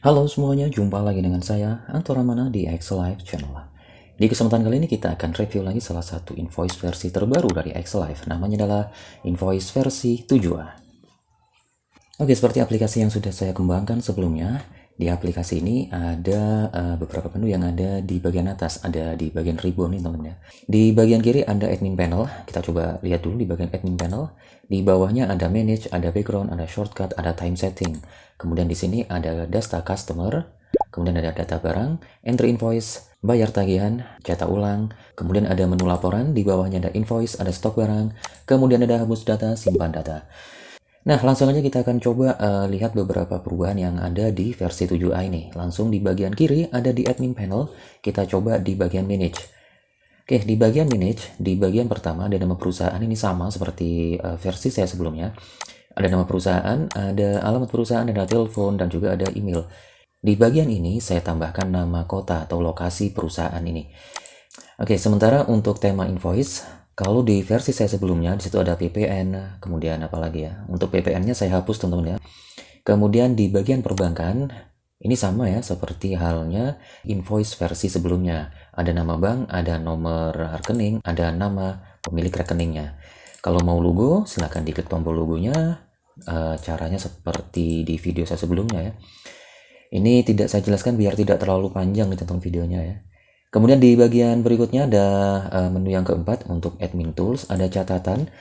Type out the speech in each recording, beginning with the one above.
Halo semuanya, jumpa lagi dengan saya, Anto Ramana di Excel Live Channel. Di kesempatan kali ini kita akan review lagi salah satu invoice versi terbaru dari Excel Live. Namanya adalah invoice versi 7A. Oke, seperti aplikasi yang sudah saya kembangkan sebelumnya, di aplikasi ini ada beberapa menu yang ada di bagian atas, ada di bagian ribbon nih teman-teman ya. Di bagian kiri ada admin panel, kita coba lihat dulu di bagian admin panel. Di bawahnya ada manage, ada background, ada shortcut, ada time setting. Kemudian di sini ada data customer, kemudian ada data barang, entry invoice, bayar tagihan, cetak ulang, kemudian ada menu laporan, di bawahnya ada invoice, ada stok barang, kemudian ada hapus data, simpan data. Nah, langsung aja kita akan coba lihat beberapa perubahan yang ada di versi 7a ini. Langsung di bagian kiri ada di admin panel, kita coba di bagian manage. Oke, di bagian manage, di bagian pertama ada nama perusahaan, ini sama seperti versi saya sebelumnya. Ada nama perusahaan, ada alamat perusahaan, ada telepon, dan juga ada email. Di bagian ini saya tambahkan nama kota atau lokasi perusahaan ini. Oke, sementara untuk tema invoice, kalau di versi saya sebelumnya, di situ ada PPN, kemudian apa lagi ya? Untuk PPN-nya saya hapus teman-teman ya. Kemudian di bagian perbankan, ini sama ya, seperti halnya invoice versi sebelumnya. Ada nama bank, ada nomor rekening, ada nama pemilik rekeningnya. Kalau mau logo, silahkan diklik tombol logonya. Caranya seperti di video saya sebelumnya ya. Ini tidak saya jelaskan biar tidak terlalu panjang nih tentang videonya ya. Kemudian di bagian berikutnya ada menu yang keempat untuk admin tools, ada catatan.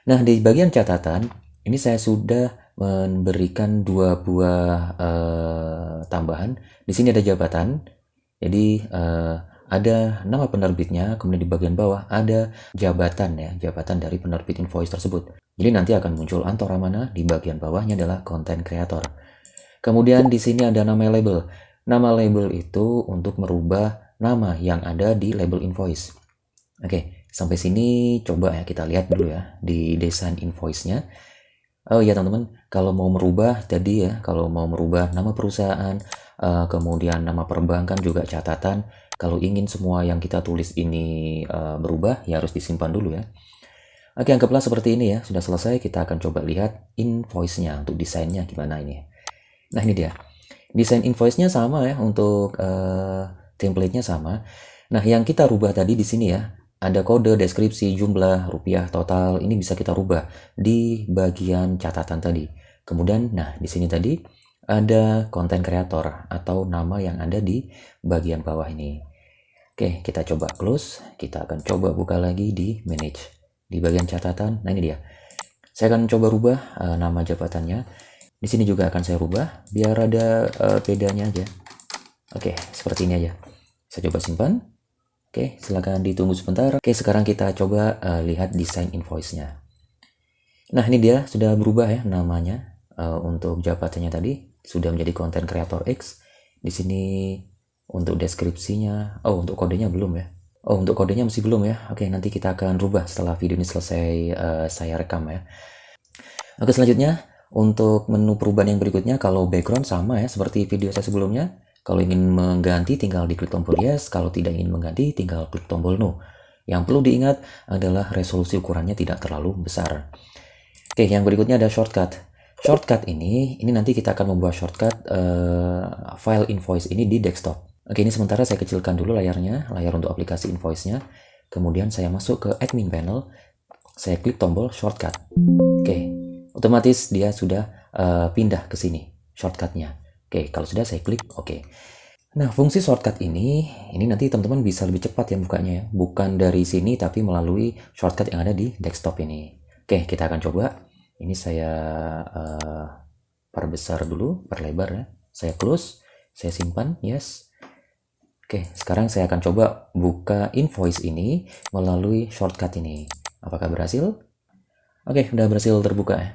Nah, di bagian catatan ini saya sudah memberikan dua buah tambahan. Di sini ada jabatan. Jadi ada nama penerbitnya, kemudian di bagian bawah ada jabatan ya, jabatan dari penerbit invoice tersebut. Jadi nanti akan muncul Anto Ramana, di bagian bawahnya adalah content creator. Kemudian di sini ada nama label. Nama label itu untuk merubah nama yang ada di label invoice. Oke, sampai sini coba ya kita lihat dulu ya di desain invoice-nya. Oh iya teman-teman, kalau mau merubah tadi ya, kalau mau merubah nama perusahaan, kemudian nama perbankan juga catatan. Kalau ingin semua yang kita tulis ini berubah, ya harus disimpan dulu ya. Oke, anggaplah seperti ini ya, sudah selesai. Kita akan coba lihat invoice-nya untuk desainnya gimana ini. Nah ini dia, desain invoice-nya sama ya, untuk template-nya sama. Nah yang kita rubah tadi di sini ya, ada kode, deskripsi, jumlah, rupiah, total, ini bisa kita rubah di bagian catatan tadi. Kemudian, nah di sini tadi ada content creator atau nama yang ada di bagian bawah ini. Oke, kita coba close, kita akan coba buka lagi di manage. Di bagian catatan, nah ini dia. Saya akan coba rubah nama jabatannya. Di sini juga akan saya rubah biar ada bedanya aja. Oke, seperti ini aja. Saya coba simpan. Oke, silakan ditunggu sebentar. Oke, sekarang kita coba lihat desain invoice-nya. Nah, ini dia sudah berubah ya namanya. Untuk jabatannya tadi sudah menjadi content creator X. Di sini untuk deskripsinya, oh untuk kodenya belum ya. Oh untuk kodenya masih belum ya. Oke, nanti kita akan rubah setelah video ini selesai saya rekam ya. Oke, selanjutnya untuk menu perubahan yang berikutnya, kalau background sama ya seperti video saya sebelumnya. Kalau ingin mengganti tinggal diklik tombol yes, kalau tidak ingin mengganti tinggal klik tombol no. Yang perlu diingat adalah resolusi ukurannya tidak terlalu besar. Oke, yang berikutnya ada shortcut. Shortcut ini nanti kita akan membuat shortcut file invoice ini di desktop. Oke, ini sementara saya kecilkan dulu layarnya, layar untuk aplikasi invoice-nya. Kemudian saya masuk ke admin panel, saya klik tombol shortcut. Oke, otomatis dia sudah pindah ke sini shortcutnya. Oke, kalau sudah saya klik oke. Nah, fungsi shortcut ini nanti teman-teman bisa lebih cepat ya bukanya ya. Bukan dari sini tapi melalui shortcut yang ada di desktop ini. Oke, kita akan coba. Ini saya perbesar dulu, perlebar ya. Saya close, saya simpan, yes. Oke, sekarang saya akan coba buka invoice ini melalui shortcut ini. Apakah berhasil? Oke, udah berhasil terbuka ya.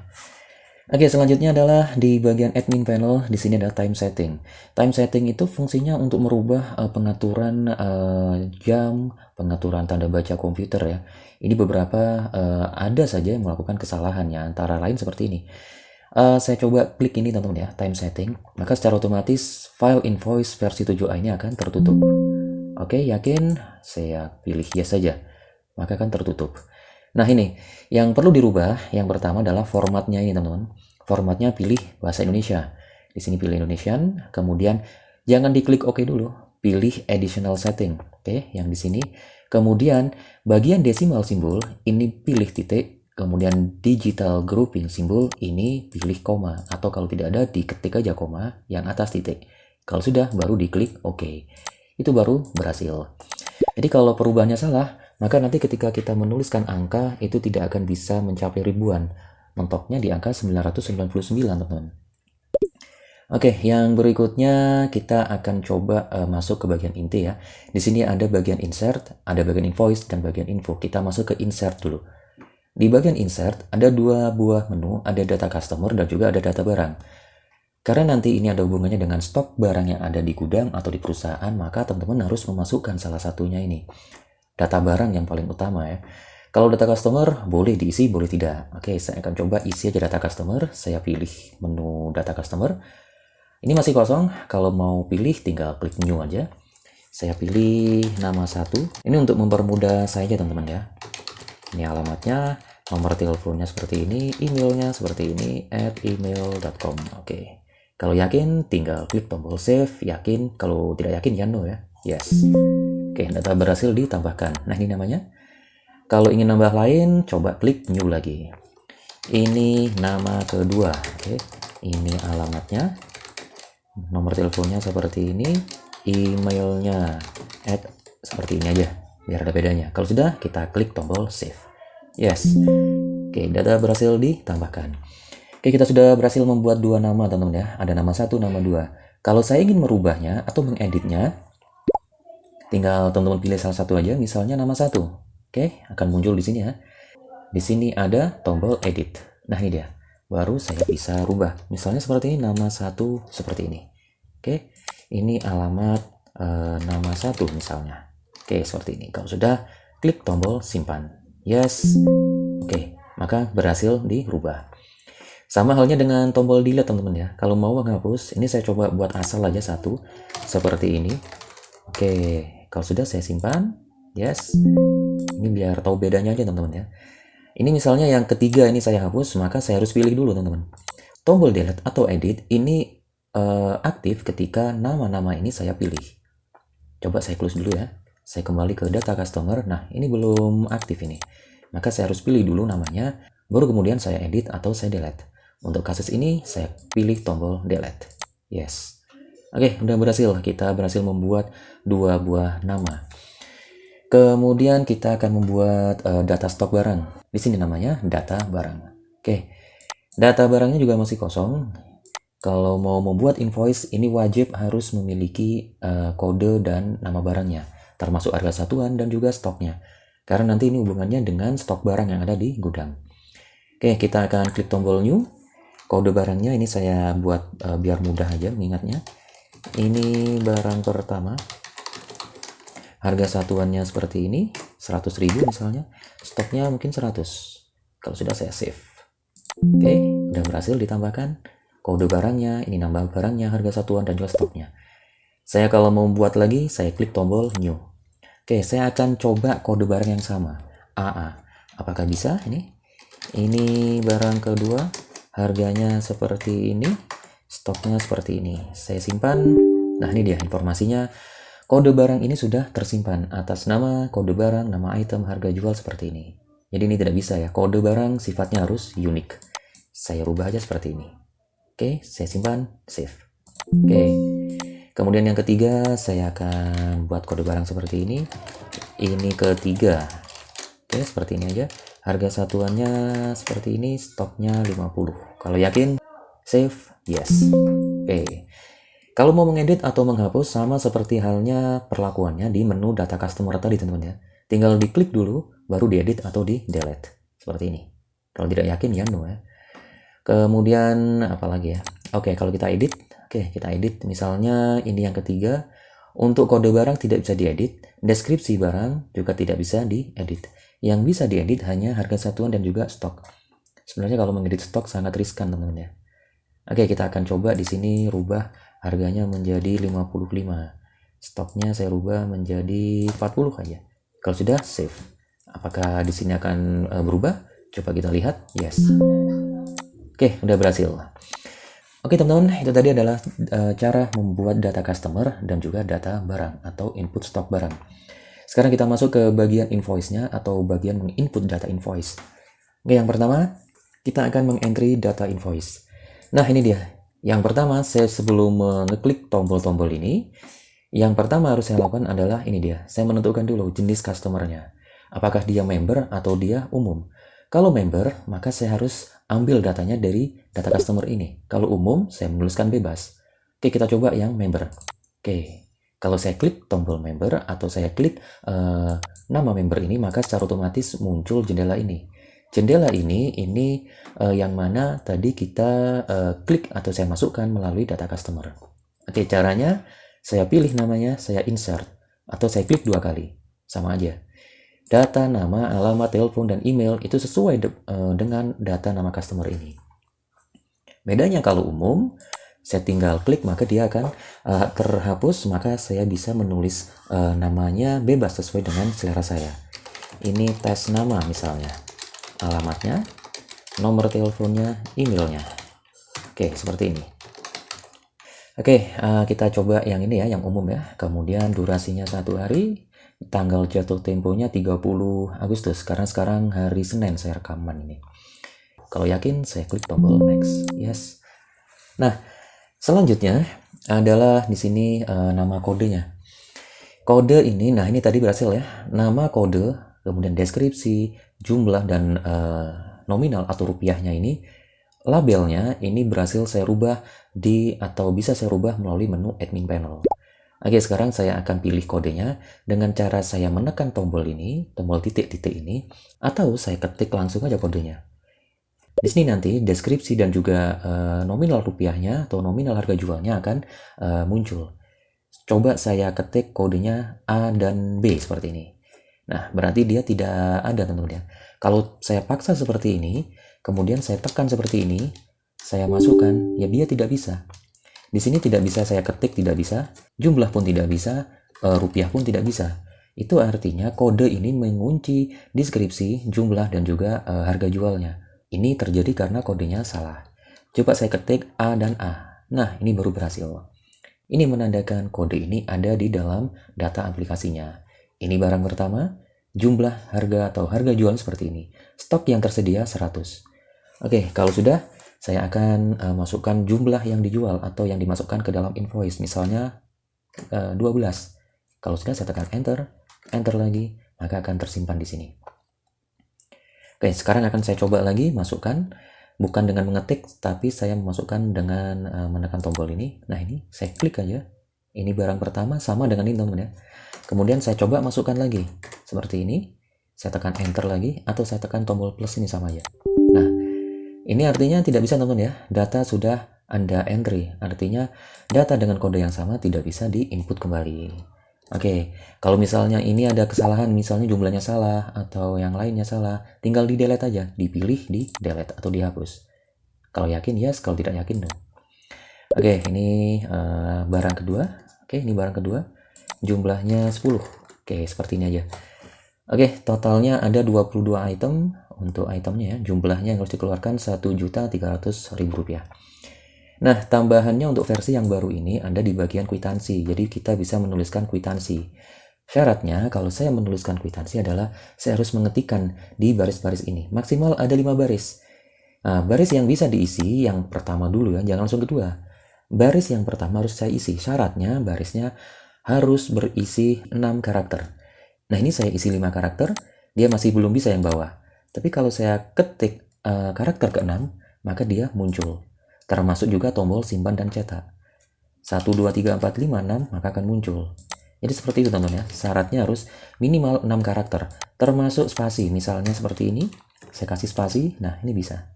Oke, selanjutnya adalah di bagian admin panel. Di sini ada time setting. Time setting itu fungsinya untuk merubah pengaturan jam, pengaturan tanda baca komputer ya. Ini beberapa ada saja yang melakukan kesalahannya, antara lain seperti ini. Saya coba klik ini teman-teman ya, time setting. Maka secara otomatis file invoice versi 7a ini akan tertutup. Oke, yakin? Saya pilih yes saja. Maka akan tertutup. Nah ini, yang perlu dirubah, yang pertama adalah formatnya ini teman-teman. Formatnya pilih bahasa Indonesia. Di sini pilih Indonesian, kemudian jangan diklik OK dulu, pilih Additional Setting. Oke, yang di sini. Kemudian bagian decimal symbol ini pilih titik, kemudian digital grouping symbol ini pilih koma, atau kalau tidak ada diketik aja koma yang atas titik. Kalau sudah baru diklik OK. Itu baru berhasil. Jadi kalau perubahannya salah, maka nanti ketika kita menuliskan angka itu tidak akan bisa mencapai ribuan. Mentoknya di angka 999, teman-teman. Oke, yang berikutnya kita akan coba masuk ke bagian inti ya. Di sini ada bagian insert, ada bagian invoice, dan bagian info. Kita masuk ke insert dulu. Di bagian insert ada dua buah menu, ada data customer dan juga ada data barang. Karena nanti ini ada hubungannya dengan stok barang yang ada di gudang atau di perusahaan, maka teman-teman harus memasukkan salah satunya ini. Data barang yang paling utama ya. Kalau data customer boleh diisi, boleh tidak. Oke, saya akan coba isi aja data customer. Saya pilih menu data customer. Ini masih kosong. Kalau mau pilih tinggal klik new aja. Saya pilih nama 1. Ini untuk mempermudah saya aja teman-teman ya. Ini alamatnya, nomor teleponnya seperti ini, emailnya seperti ini, @email.com. Oke. Kalau yakin, tinggal klik tombol save. Yakin, kalau tidak yakin ya no ya. Yes. Oke, data berhasil ditambahkan. Nah, ini namanya. Kalau ingin nambah lain, coba klik new lagi. Ini nama kedua. Oke, ini alamatnya. Nomor teleponnya seperti ini. Emailnya seperti ini aja, biar ada bedanya. Kalau sudah, kita klik tombol save. Yes. Oke, data berhasil ditambahkan. Oke, kita sudah berhasil membuat dua nama teman-teman ya. Ada nama 1, nama 2. Kalau saya ingin merubahnya atau mengeditnya, tinggal teman-teman pilih salah satu aja, misalnya nama 1. Oke, akan muncul di sini ya. Di sini ada tombol edit. Nah, ini dia. Baru saya bisa rubah. Misalnya seperti ini, nama 1 seperti ini. Oke, ini alamat nama 1 misalnya. Oke, seperti ini. Kalau sudah, klik tombol simpan. Yes. Oke, maka berhasil dirubah. Sama halnya dengan tombol delete teman-teman ya. Kalau mau menghapus, ini saya coba buat asal aja 1 seperti ini. Oke, kalau sudah saya simpan. Yes. Ini biar tahu bedanya aja teman-teman ya. Ini misalnya yang ketiga ini saya hapus, maka saya harus pilih dulu teman-teman. Tombol delete atau edit ini aktif ketika nama-nama ini saya pilih. Coba saya close dulu ya. Saya kembali ke data customer. Nah, ini belum aktif ini. Maka saya harus pilih dulu namanya, baru kemudian saya edit atau saya delete. Untuk kasus ini, saya pilih tombol delete. Yes. Oke, udah berhasil. Kita berhasil membuat dua buah nama. Kemudian kita akan membuat data stok barang. Di sini namanya data barang. Oke, data barangnya juga masih kosong. Kalau mau membuat invoice, ini wajib harus memiliki kode dan nama barangnya, termasuk harga satuan dan juga stoknya. Karena nanti ini hubungannya dengan stok barang yang ada di gudang. Oke, kita akan klik tombol new. Kode barangnya ini saya buat biar mudah aja mengingatnya. Ini barang pertama. Harga satuannya seperti ini, 100.000 misalnya. Stoknya mungkin 100. Kalau sudah saya save. Oke, udah berhasil ditambahkan kode barangnya, ini nambah barangnya, harga satuan dan juga stoknya. Saya kalau mau buat lagi, saya klik tombol new. Oke, saya akan coba kode barang yang sama, AA. Apakah bisa ini? Ini barang kedua, harganya seperti ini, stoknya seperti ini. Saya simpan. Nah, ini dia informasinya. Kode barang ini sudah tersimpan atas nama, kode barang, nama item, harga jual seperti ini. Jadi ini tidak bisa ya, kode barang sifatnya harus unik. Saya rubah aja seperti ini. Oke, saya simpan, save. Oke, kemudian yang ketiga, saya akan buat kode barang seperti ini. Ini ketiga. Oke, seperti ini aja. Harga satuannya seperti ini, stoknya 50. Kalau yakin, save, yes. Oke. Kalau mau mengedit atau menghapus, sama seperti halnya perlakuannya di menu data customer tadi teman-teman ya. Tinggal diklik dulu, baru diedit atau di delete. Seperti ini. Kalau tidak yakin ya no ya. Kemudian apa lagi ya? Oke, kalau kita edit, kita edit. Misalnya ini yang ketiga. Untuk kode barang tidak bisa diedit, deskripsi barang juga tidak bisa diedit. Yang bisa diedit hanya harga satuan dan juga stok. Sebenarnya kalau mengedit stok sangat riskan teman-teman ya. Oke, kita akan coba di sini rubah harganya menjadi 55. Stoknya saya rubah menjadi 40 aja. Kalau sudah, save. Apakah di sini akan berubah? Coba kita lihat. Yes. Oke, udah berhasil. Oke teman-teman, itu tadi adalah cara membuat data customer dan juga data barang atau input stok barang. Sekarang kita masuk ke bagian invoice-nya atau bagian menginput data invoice. Oke, yang pertama kita akan mengentry data invoice. Nah ini dia. Yang pertama, saya sebelum mengeklik tombol-tombol ini, yang pertama harus saya lakukan adalah ini dia. Saya menentukan dulu jenis customer-nya. Apakah dia member atau dia umum. Kalau member, maka saya harus ambil datanya dari data customer ini. Kalau umum, saya menuliskan bebas. Oke, kita coba yang member. Oke, kalau saya klik tombol member atau saya klik nama member ini, maka secara otomatis muncul jendela ini. Jendela ini yang mana tadi kita klik atau saya masukkan melalui data customer. Oke, caranya saya pilih namanya, saya insert, atau saya klik 2 kali. Sama aja. Data, nama, alamat, telepon, dan email itu sesuai dengan data nama customer ini. Bedanya kalau umum, saya tinggal klik maka dia akan terhapus, maka saya bisa menulis namanya bebas sesuai dengan selera saya. Ini tes nama misalnya, alamatnya, nomor teleponnya, emailnya. Oke, seperti ini. Oke, kita coba yang ini ya, yang umum ya. Kemudian durasinya 1 hari, tanggal jatuh temponya 30 Agustus, karena sekarang hari Senin saya rekaman ini. Kalau yakin, saya klik tombol next. Yes. Nah, selanjutnya adalah di sini nama kodenya. Kode ini, nah ini tadi berhasil ya. Nama kode, kemudian deskripsi, jumlah, dan nominal atau rupiahnya ini. Labelnya ini berhasil saya rubah atau bisa saya rubah melalui menu admin panel. Oke, sekarang saya akan pilih kodenya dengan cara saya menekan tombol ini, tombol titik-titik ini, atau saya ketik langsung aja kodenya. Di sini nanti deskripsi dan juga nominal rupiahnya atau nominal harga jualnya akan muncul. Coba saya ketik kodenya A dan B seperti ini. Nah, berarti dia tidak ada teman-teman ya. Kalau saya paksa seperti ini, kemudian saya tekan seperti ini, saya masukkan, ya dia tidak bisa. Di sini tidak bisa saya ketik, tidak bisa. Jumlah pun tidak bisa, rupiah pun tidak bisa. Itu artinya kode ini mengunci deskripsi, jumlah, dan juga harga jualnya. Ini terjadi karena kodenya salah. Coba saya ketik A dan A. Nah, ini baru berhasil. Ini menandakan kode ini ada di dalam data aplikasinya. Ini barang pertama, jumlah, harga, atau harga jual seperti ini. Stok yang tersedia 100. Oke, kalau sudah, saya akan masukkan jumlah yang dijual atau yang dimasukkan ke dalam invoice. Misalnya 12. Kalau sudah, saya tekan enter, enter lagi, maka akan tersimpan di sini. Oke, sekarang akan saya coba lagi masukkan, bukan dengan mengetik, tapi saya memasukkan dengan menekan tombol ini. Nah ini, saya klik aja. Ini barang pertama, sama dengan ini teman-teman ya. Kemudian saya coba masukkan lagi, seperti ini. Saya tekan enter lagi, atau saya tekan tombol plus ini sama aja. Nah, ini artinya tidak bisa teman-teman ya, data sudah Anda entry, artinya data dengan kode yang sama tidak bisa di-input kembali. Oke, kalau misalnya ini ada kesalahan, misalnya jumlahnya salah atau yang lainnya salah, tinggal di-delete aja, dipilih di-delete atau dihapus. Kalau yakin yes, kalau tidak yakin no. Oke, ini barang kedua. Oke, ini barang kedua. Jumlahnya 10. Oke, seperti ini aja. Oke, totalnya ada 22 item. Untuk itemnya ya, jumlahnya yang harus dikeluarkan Rp1.300.000. Nah, tambahannya untuk versi yang baru ini ada di bagian kwitansi. Jadi kita bisa menuliskan kwitansi. Syaratnya kalau saya menuliskan kwitansi adalah saya harus mengetikkan di baris-baris ini. Maksimal ada 5 baris. Nah, baris yang bisa diisi yang pertama dulu ya, jangan langsung kedua. Baris yang pertama harus saya isi. Syaratnya barisnya harus berisi 6 karakter. Nah, ini saya isi 5 karakter, dia masih belum bisa yang bawah. Tapi kalau saya ketik karakter ke-6, maka dia muncul. Termasuk juga tombol simpan dan cetak. 1, 2, 3, 4, 5, 6, maka akan muncul. Jadi seperti itu teman-teman ya. Syaratnya harus minimal 6 karakter. Termasuk spasi. Misalnya seperti ini. Saya kasih spasi. Nah, ini bisa.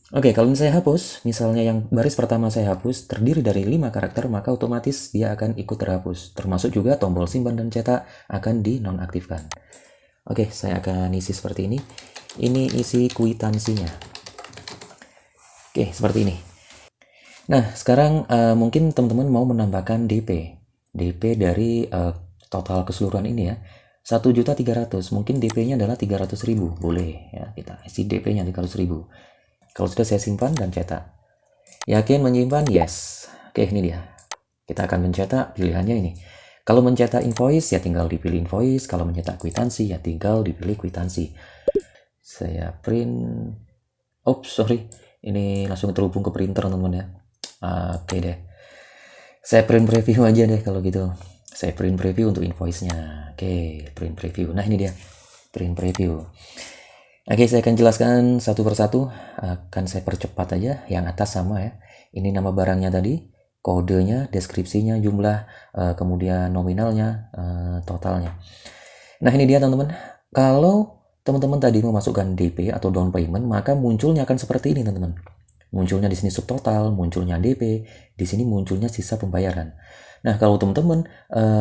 Oke, kalau saya hapus, misalnya yang baris pertama saya hapus, terdiri dari 5 karakter, maka otomatis dia akan ikut terhapus. Termasuk juga tombol simpan dan cetak akan dinonaktifkan. Oke, saya akan isi seperti ini. Ini isi kwitansinya. Oke, seperti ini. Nah, sekarang mungkin teman-teman mau menambahkan DP. DP dari total keseluruhan ini ya. 1.300.000. Mungkin DP-nya adalah 300.000. Boleh ya, kita isi DP-nya 300.000. Kalau sudah saya simpan dan cetak. Yakin menyimpan? Yes. Oke, ini dia. Kita akan mencetak, pilihannya ini. Kalau mencetak invoice, ya tinggal dipilih invoice. Kalau mencetak kwitansi, ya tinggal dipilih kwitansi. Saya print. Oops, sorry. Ini langsung terhubung ke printer, teman-teman ya. Oke deh. Saya print preview aja deh kalau gitu. Saya print preview untuk invoice-nya. Oke, print preview. Nah, ini dia. Print preview. Oke, saya akan jelaskan satu persatu. Akan saya percepat aja. Yang atas sama ya. Ini nama barangnya tadi, kodenya, deskripsinya, jumlah, kemudian nominalnya, totalnya. Nah, ini dia teman-teman. Kalau teman-teman tadi memasukkan DP atau down payment, maka munculnya akan seperti ini teman-teman. Munculnya di sini subtotal, munculnya DP, di sini munculnya sisa pembayaran. Nah, kalau teman-teman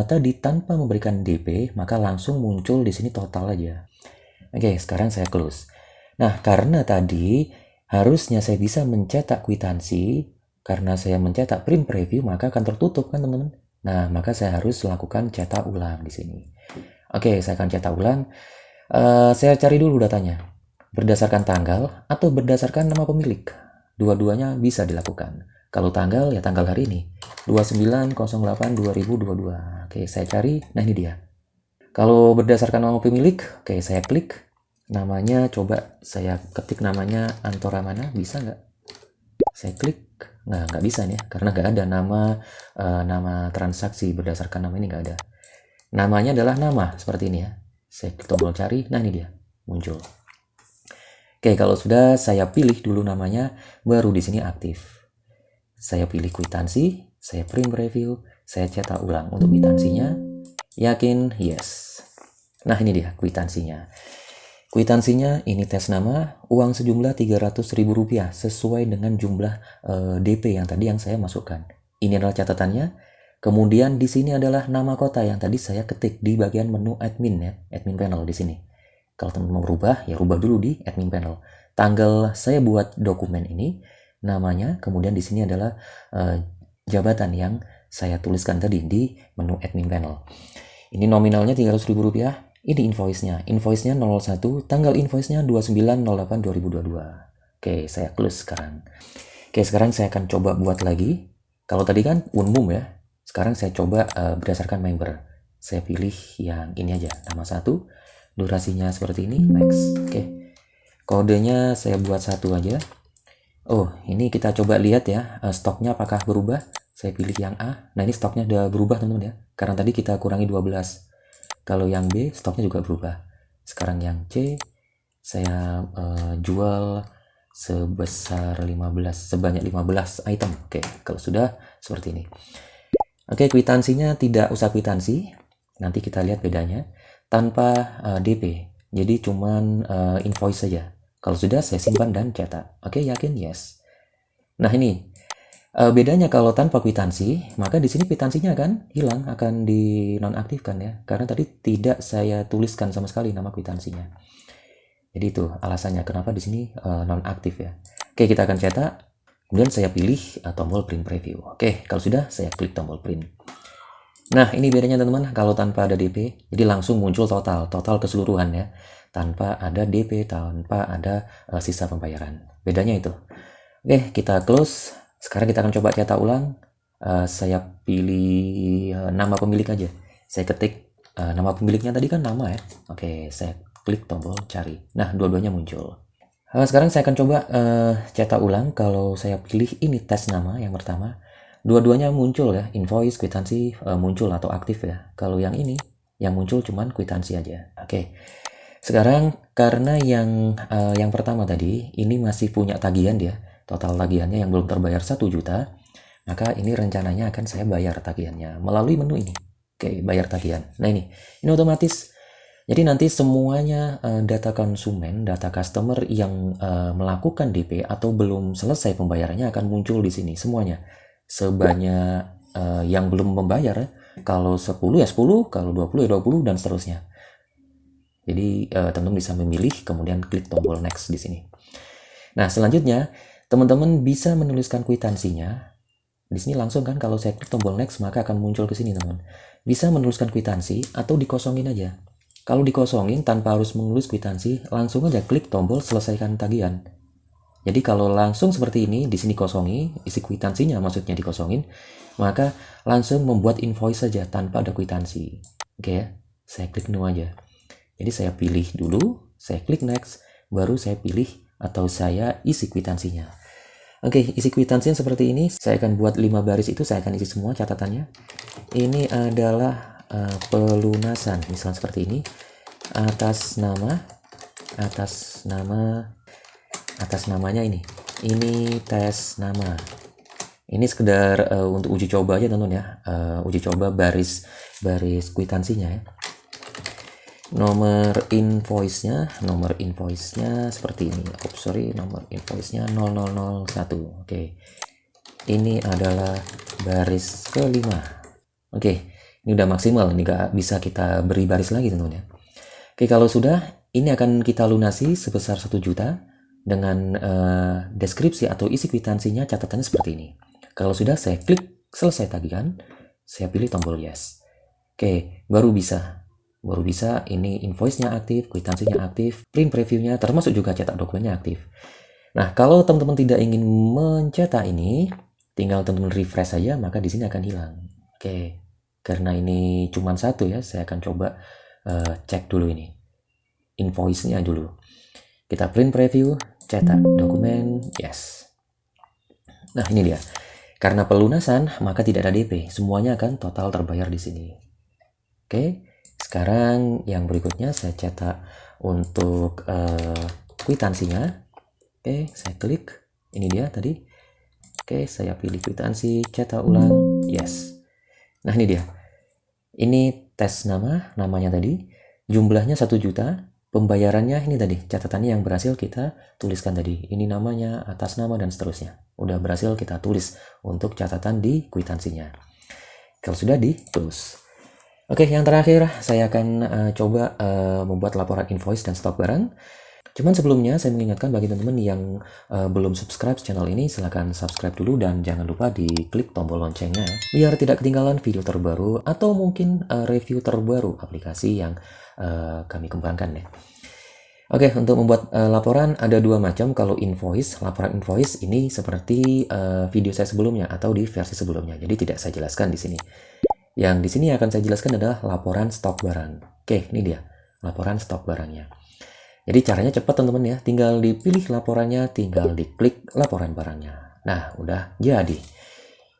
tadi tanpa memberikan DP, maka langsung muncul di sini total aja. Oke, sekarang saya close. Nah, karena tadi harusnya saya bisa mencetak kwitansi, karena saya mencetak print preview, maka akan tertutup kan teman-teman. Nah, maka saya harus lakukan cetak ulang di sini. Oke, saya akan cetak ulang. Saya cari dulu datanya. Berdasarkan tanggal atau berdasarkan nama pemilik. Dua-duanya bisa dilakukan. Kalau tanggal, ya tanggal hari ini. 29/08/2022. Oke, saya cari. Nah, ini dia. Kalau berdasarkan nama pemilik, oke, saya klik. Namanya, coba saya ketik namanya Antora mana, bisa nggak? Saya klik. Nah, nggak bisa nih, karena nggak ada nama transaksi berdasarkan nama ini, nggak ada. Namanya adalah nama, seperti ini ya. Saya klik tombol cari, nah ini dia, muncul. Oke, kalau sudah saya pilih dulu namanya, baru di sini aktif. Saya pilih kwitansi, saya print preview, saya cetak ulang untuk kwitansinya. Yakin? Yes. Nah, ini dia kwitansinya. Kwitansinya ini tes nama, uang sejumlah Rp300.000 sesuai dengan jumlah DP yang tadi yang saya masukkan. Ini adalah catatannya. Kemudian di sini adalah nama kota yang tadi saya ketik di bagian menu admin ya, admin panel di sini. Kalau teman-teman mau rubah, ya rubah dulu di admin panel. Tanggal saya buat dokumen ini, namanya, kemudian di sini adalah jabatan yang saya tuliskan tadi di menu admin panel. Ini nominalnya Rp300.000. Ini invoice-nya. Invoice-nya 01, tanggal invoice-nya 29/08/2022. Oke, saya close sekarang. Oke, sekarang saya akan coba buat lagi. Kalau tadi kan umum ya. Sekarang saya coba berdasarkan member. Saya pilih yang ini aja, nama 1. Durasinya seperti ini, next. Oke. Kodenya saya buat 1 aja. Oh, ini kita coba lihat ya, stoknya apakah berubah. Saya pilih yang A. Nah, ini stoknya udah berubah teman-teman ya. Karena tadi kita kurangi 12. Kalau yang B, stoknya juga berubah. Sekarang yang C, saya jual sebanyak 15 item. Oke, kalau sudah seperti ini. Oke, kwitansinya tidak usah kwitansi. Nanti kita lihat bedanya. Tanpa DP. Jadi cuman invoice saja. Kalau sudah, saya simpan dan cetak. Oke, yakin? Yes. Nah, ini bedanya kalau tanpa kwitansi, maka di sini kwitansinya akan hilang, akan dinonaktifkan ya. Karena tadi tidak saya tuliskan sama sekali nama kwitansinya. Jadi itu alasannya kenapa di sini nonaktif ya. Oke, kita akan cetak. Kemudian saya pilih tombol print preview. Oke, kalau sudah saya klik tombol print. Nah, ini bedanya teman-teman kalau tanpa ada DP. Jadi langsung muncul total keseluruhan ya. Tanpa ada DP, tanpa ada sisa pembayaran. Bedanya itu. Oke, kita close. Sekarang kita akan coba cetak ulang. Saya pilih nama pemilik aja. Saya ketik nama pemiliknya tadi kan nama ya. Oke, saya klik tombol cari. Nah, dua-duanya muncul. Sekarang saya akan coba cetak ulang. Kalau saya pilih ini tes nama yang pertama, dua-duanya muncul ya. Invoice, kwitansi muncul atau aktif ya. Kalau yang ini, yang muncul cuman kwitansi aja. Oke. Sekarang karena yang pertama tadi, ini masih punya tagihan dia. Total tagihannya yang belum terbayar 1 juta, maka ini rencananya akan saya bayar tagihannya melalui menu ini. Oke, bayar tagihan. Nah, ini otomatis. Jadi nanti semuanya data konsumen, data customer yang melakukan DP atau belum selesai pembayarannya akan muncul di sini semuanya. Sebanyak yang belum membayar, kalau 10 ya 10, kalau 20 ya 20 dan seterusnya. Jadi teman-teman bisa memilih kemudian klik tombol next di sini. Nah, selanjutnya teman-teman bisa menuliskan kwitansinya. Di sini langsung kan kalau saya klik tombol next maka akan muncul ke sini, teman. Bisa menuliskan kwitansi atau dikosongin aja. Kalau dikosongin tanpa harus menulis kwitansi, langsung aja klik tombol selesaikan tagihan. Jadi kalau langsung seperti ini, di sini kosongi, isi kwitansinya maksudnya dikosongin, maka langsung membuat invoice saja tanpa ada kwitansi. Oke ya, saya klik new aja. Jadi saya pilih dulu, saya klik next, baru saya pilih atau saya isi kwitansinya. Oke, isi kwitansinya seperti ini. Saya akan buat 5 baris itu, saya akan isi semua catatannya. Ini adalah pelunasan, misalnya seperti ini. Atas namanya ini tes nama. Ini sekedar untuk uji coba aja teman-teman ya, uji coba baris kwitansinya ya. Nomor invoice-nya seperti ini. Nomor invoice-nya 0001. Oke. Ini adalah baris kelima. Oke, ini udah maksimal, ini gak bisa kita beri baris lagi teman-teman ya. Oke, kalau sudah, ini akan kita lunasi sebesar 1 juta dengan deskripsi atau isi kwitansinya, catatannya seperti ini. Kalau sudah, saya klik selesai tagihan, saya pilih tombol yes. Oke, baru bisa ini invoice-nya aktif, kwitansinya aktif, print previewnya, termasuk juga cetak dokumennya aktif. Nah, kalau teman-teman tidak ingin mencetak ini, tinggal teman-teman refresh saja, maka di sini akan hilang. Oke, karena ini cuma satu ya, saya akan coba cek dulu ini invoice-nya dulu. Kita print preview, cetak dokumen, yes. Nah, ini dia. Karena pelunasan, maka tidak ada DP. Semuanya akan total terbayar di sini. Oke, sekarang yang berikutnya saya cetak untuk kwitansinya. Oke, saya klik. Ini dia tadi. Oke, saya pilih kwitansi, cetak ulang, yes. Nah, ini dia. Ini tes namanya tadi. Jumlahnya 1 juta. Pembayarannya ini tadi, catatannya yang berhasil kita tuliskan tadi. Ini namanya, atas nama, dan seterusnya. Udah berhasil kita tulis untuk catatan di kwitansinya. Kalau sudah di close. Oke, yang terakhir saya akan coba membuat laporan invoice dan stok barang. Cuman sebelumnya saya mengingatkan bagi teman-teman yang belum subscribe channel ini, silahkan subscribe dulu dan jangan lupa diklik tombol loncengnya biar tidak ketinggalan video terbaru atau mungkin review terbaru aplikasi yang kami kembangkan ya. Oke, untuk membuat laporan ada 2 macam. Kalau laporan invoice ini seperti video saya sebelumnya atau di versi sebelumnya. Jadi tidak saya jelaskan di sini. Yang di sini akan saya jelaskan adalah laporan stok barang. Oke, ini dia laporan stok barangnya. Jadi caranya cepat teman-teman ya, tinggal dipilih laporannya, tinggal diklik laporan barangnya. Nah, udah jadi.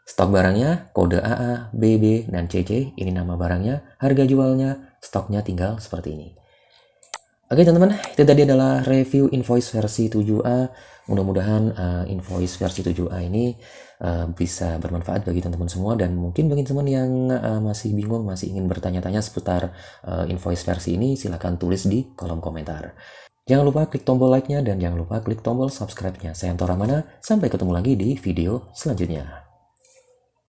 Stok barangnya, kode AA, BB, dan CC, ini nama barangnya, harga jualnya, stoknya tinggal seperti ini. Oke teman-teman, itu tadi adalah review invoice versi 7A. Mudah-mudahan invoice versi 7A ini bisa bermanfaat bagi teman-teman semua, dan mungkin bagi teman yang masih bingung, masih ingin bertanya-tanya seputar invoice versi ini, silahkan tulis di kolom komentar. Jangan lupa klik tombol like-nya dan jangan lupa klik tombol subscribe-nya. Saya Anto Ramana, sampai ketemu lagi di video selanjutnya.